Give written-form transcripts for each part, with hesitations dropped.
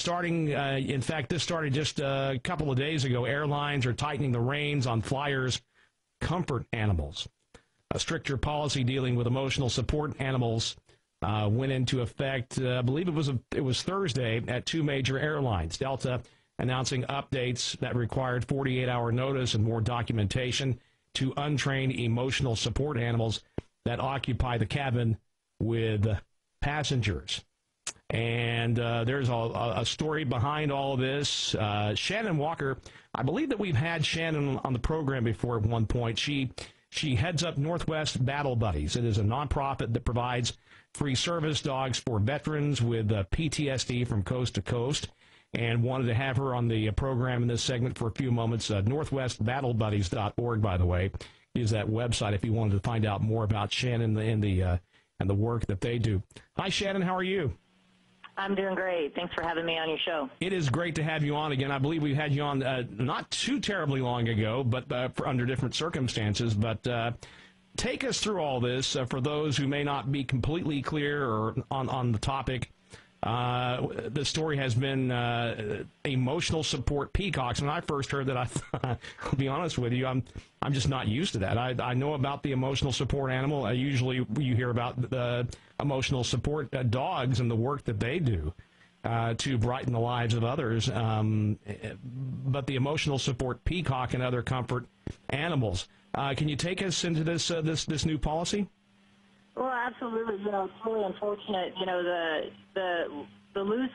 starting, in fact, this started just a couple of days ago. Airlines are tightening the reins on flyers' comfort animals. A stricter policy dealing with emotional support animals went into effect, I believe it was Thursday, at two major airlines. Delta announcing updates that required 48-hour notice and more documentation to untrained emotional support animals that occupy the cabin with passengers. And there's a story behind all of this. Shannon Walker, I believe that we've had Shannon on the program before at one point. She heads up Northwest Battle Buddies. It is a nonprofit that provides free service dogs for veterans with PTSD from coast to coast, and wanted to have her on the program in this segment for a few moments. NorthwestBattleBuddies.org, by the way, is that website if you wanted to find out more about Shannon and the work that they do. Hi, Shannon. How are you? I'm doing great. Thanks for having me on your show. It is great to have you on again. I believe we had you on not too terribly long ago, but under different circumstances. But take us through all this for those who may not be completely clear or on the topic. The story has been emotional support peacocks. When I first heard that, I'll be honest with you, I'm just not used to that. I know about the emotional support animal. Usually you hear about the emotional support dogs and the work that they do to brighten the lives of others. But the emotional support peacock and other comfort animals. Can you take us into this new policy? Well, absolutely. It's really unfortunate. The loose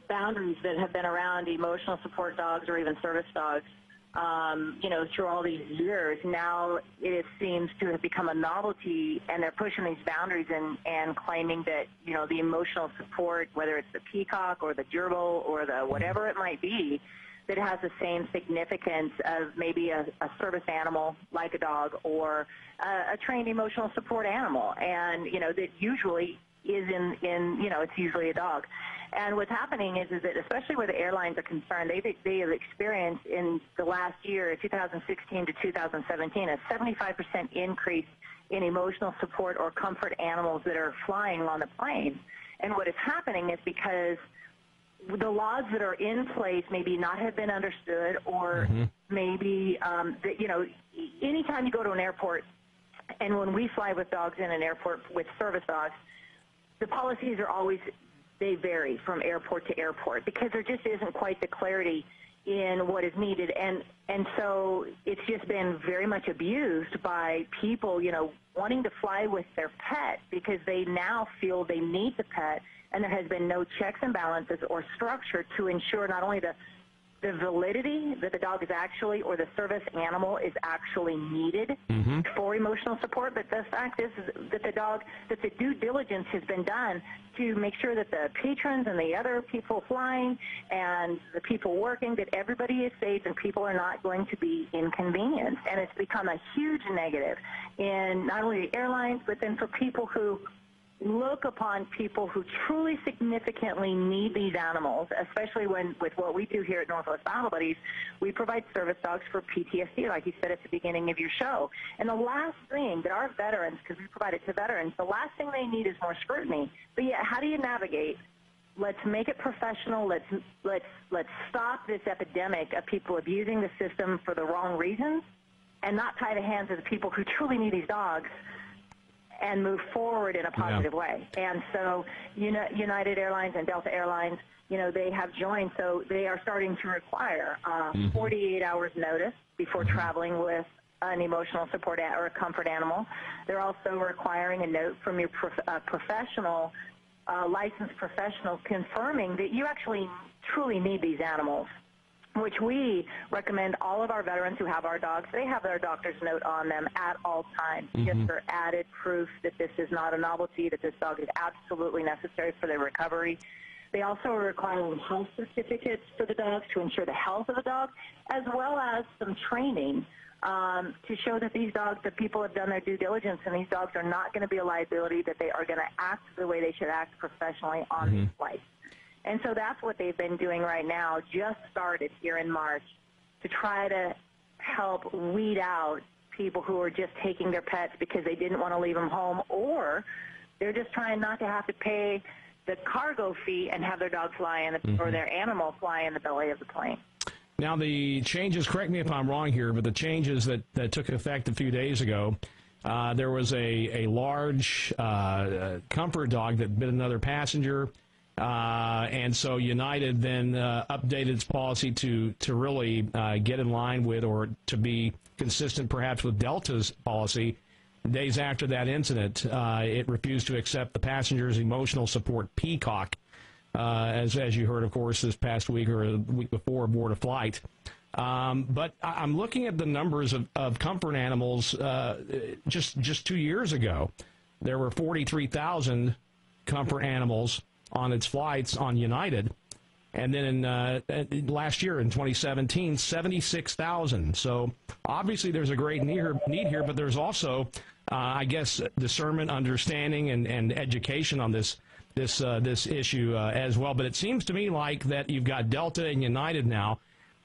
boundaries that have been around emotional support dogs or even service dogs, through all these years, now it seems to have become a novelty, and they're pushing these boundaries and claiming that, the emotional support, whether it's the peacock or the gerbil or the whatever it might be, that has the same significance as maybe a service animal like a dog or a trained emotional support animal, and that usually is it's usually a dog. And what's happening is that, especially where the airlines are concerned, they have experienced in the last year, 2016 to 2017, a 75% increase in emotional support or comfort animals that are flying on the plane. And what is happening is because the laws that are in place maybe not have been understood, or maybe anytime you go to an airport, and when we fly with dogs in an airport with service dogs, the policies are always, they vary from airport to airport because there just isn't quite the clarity in what is needed. And so it's just been very much abused by people, wanting to fly with their pet because they now feel they need the pet, and there has been no checks and balances or structure to ensure not only the validity that the dog is actually, or the service animal is actually needed for emotional support, but the fact is that the due diligence has been done to make sure that the patrons and the other people flying and the people working, that everybody is safe and people are not going to be inconvenienced. And it's become a huge negative in not only the airlines, but then for people who look upon people who truly significantly need these animals, especially with what we do here at Northwest Battle Buddies. We provide service dogs for PTSD, like you said at the beginning of your show. And the last thing that our veterans, because we provide it to veterans, the last thing they need is more scrutiny. But yet, how do you navigate? Let's make it professional. Let's stop this epidemic of people abusing the system for the wrong reasons, and not tie the hands of the people who truly need these dogs, and move forward in a positive way. And so United Airlines and Delta Airlines, they have joined, so they are starting to require 48 hours notice before traveling with an emotional support or a comfort animal. They're also requiring a note from your professional, licensed professional, confirming that you actually truly need these animals, which we recommend all of our veterans who have our dogs, they have their doctor's note on them at all times, just for added proof that this is not a novelty, that this dog is absolutely necessary for their recovery. They also are requiring health certificates for the dogs to ensure the health of the dog, as well as some training to show that these dogs, that people have done their due diligence, and these dogs are not going to be a liability, that they are going to act the way they should act professionally on these flights. And so that's what they've been doing right now, just started here in March, to try to help weed out people who are just taking their pets because they didn't want to leave them home, or they're just trying not to have to pay the cargo fee and have their dog fly in or their animal fly in the belly of the plane. Now, the changes, correct me if I'm wrong here, but the changes that took effect a few days ago, there was a large comfort dog that bit another passenger, and so United then updated its policy to really get in line with, or to be consistent perhaps with, Delta's policy. Days after that incident, it refused to accept the passenger's emotional support peacock, as you heard, of course, this past week or the week before aboard a flight. But I'm looking at the numbers of comfort animals. Just 2 years ago, there were 43,000 comfort animals on its flights on United. And then last year, in 2017, 76,000. So obviously there's a great need here, but there's also, I guess, discernment, understanding, and education on this issue as well. But it seems to me like that you've got Delta and United now,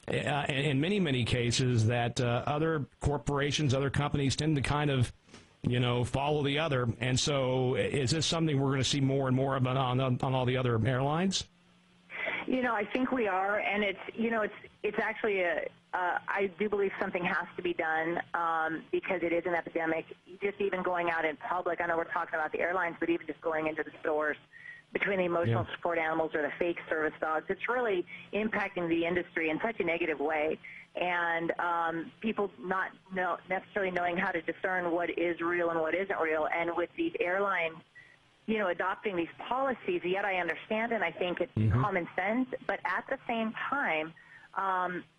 in many cases, that other corporations, other companies tend to kind of, follow the other. And so is this something we're going to see more and more of on all the other airlines? I think we are, and it's actually I do believe something has to be done because it is an epidemic. Just even going out in public, I know we're talking about the airlines, but even just going into the stores, between the emotional support animals or the fake service dogs, it's really impacting the industry in such a negative way. And people not necessarily knowing how to discern what is real and what isn't real. And with these airlines, adopting these policies, yet I understand and I think it's common sense, but at the same time,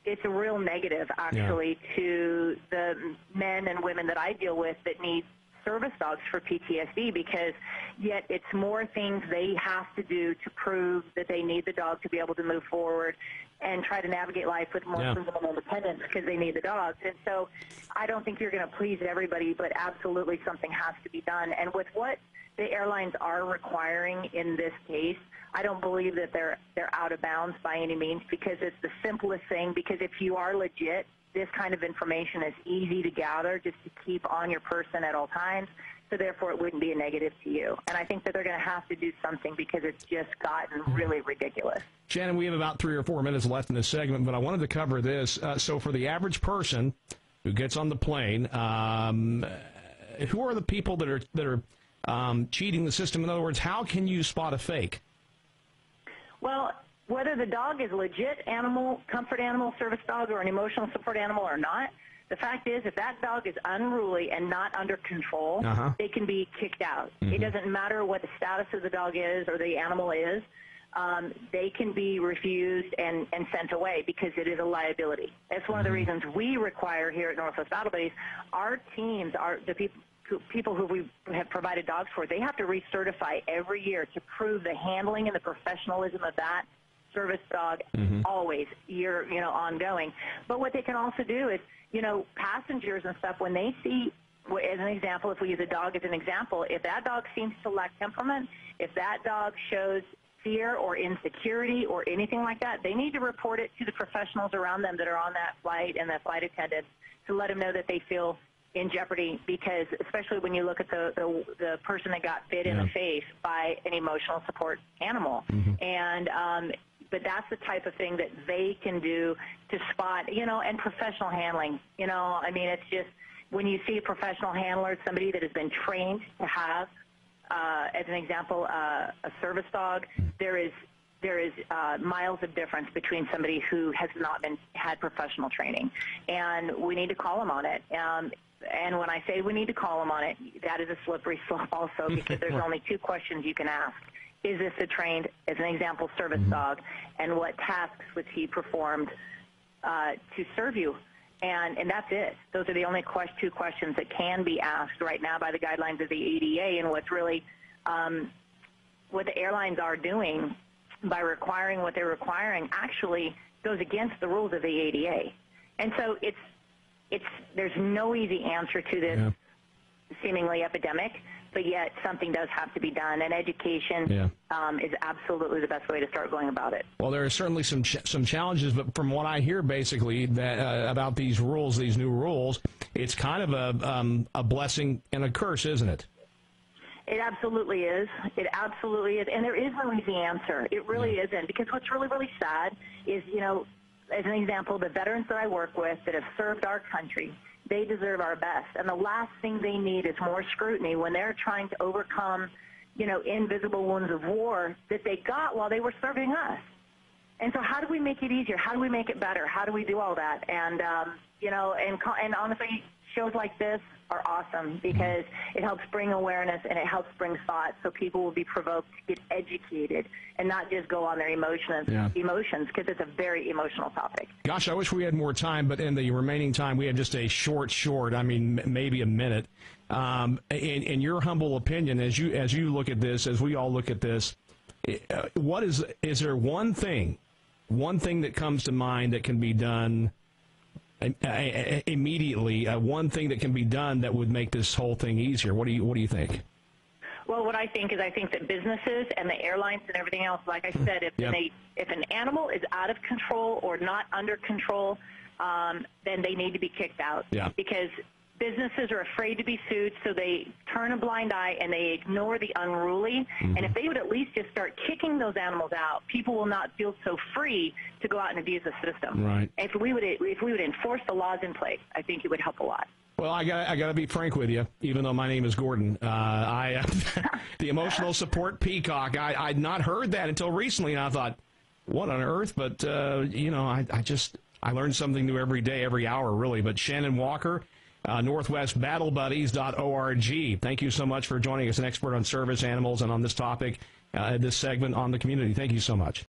it's a real negative, actually, to the men and women that I deal with that need service dogs for PTSD, because yet it's more things they have to do to prove that they need the dog to be able to move forward and try to navigate life with more freedom and independence because they need the dogs. And so I don't think you're going to please everybody, but absolutely something has to be done. And with what the airlines are requiring in this case, I don't believe that they're out of bounds by any means, because it's the simplest thing. Because if you are legit, this kind of information is easy to gather just to keep on your person at all times, so therefore it wouldn't be a negative to you. And I think that they're going to have to do something because it's just gotten really ridiculous. Shannon, we have about 3 or 4 minutes left in this segment, but I wanted to cover this. So for the average person who gets on the plane, who are the people that are cheating the system? In other words, how can you spot a fake? Well, whether the dog is a legit animal, comfort animal, service dog, or an emotional support animal or not, the fact is, if that dog is unruly and not under control, they can be kicked out. It doesn't matter what the status of the dog is or the animal is. They can be refused and sent away because it is a liability. That's one of the reasons we require here at Northwest Battle Buddies, our teams, the people who we have provided dogs for, they have to recertify every year to prove the handling and the professionalism of that service dog always, ongoing. But what they can also do is, passengers and stuff, when they see, as an example, if we use a dog as an example, if that dog seems to lack temperament, if that dog shows fear or insecurity or anything like that, they need to report it to the professionals around them that are on that flight and the flight attendants to let them know that they feel in jeopardy, because especially when you look at the person that got bit in the face by an emotional support animal. And but that's the type of thing that they can do to spot, and professional handling. It's just when you see a professional handler, somebody that has been trained to have, as an example, a service dog, there is miles of difference between somebody who has not had professional training, and we need to call them on it. And when I say we need to call them on it, that is a slippery slope also, because there's only 2 questions you can ask. Is this a trained, as an example, service dog, and what tasks was he performed to serve you? And that's it. Those are the only 2 questions that can be asked right now by the guidelines of the ADA. And what's really what the airlines are doing by requiring what they're requiring actually goes against the rules of the ADA. And so there's no easy answer to this seemingly epidemic, but yet something does have to be done, and education is absolutely the best way to start going about it. Well, there are certainly some challenges, but from what I hear, basically, that about these rules, these new rules, it's kind of a blessing and a curse, isn't it? It absolutely is. It absolutely is. And there is no easy answer. It really isn't. Because what's really, really sad is, as an example, the veterans that I work with that have served our country, they deserve our best. And the last thing they need is more scrutiny when they're trying to overcome, invisible wounds of war that they got while they were serving us. And so how do we make it easier? How do we make it better? How do we do all that? And, and honestly, shows like this are awesome because it helps bring awareness and it helps bring thought so people will be provoked to get educated and not just go on their emotions because it's a very emotional topic. Gosh, I wish we had more time, but in the remaining time, we have just a short, maybe a minute. In your humble opinion, as you look at this, as we all look at this, is there one thing that comes to mind that can be done immediately, one thing that can be done that would make this whole thing easier? What do you think? Well, what I think that businesses and the airlines and everything else, like I said, if an animal is out of control or not under control, then they need to be kicked out. Yeah. Because businesses are afraid to be sued, so they turn a blind eye and they ignore the unruly. And if they would at least just start kicking those animals out, people will not feel so free to go out and abuse the system. Right. If we would enforce the laws in place, I think it would help a lot. Well, I got to be frank with you, even though my name is Gordon. The emotional support peacock, I'd not heard that until recently, and I thought, what on earth? But, I learn something new every day, every hour, really. But Shannon Walker, NorthwestBattleBuddies.org. Thank you so much for joining us, an expert on service animals and on this topic, this segment on the community. Thank you so much.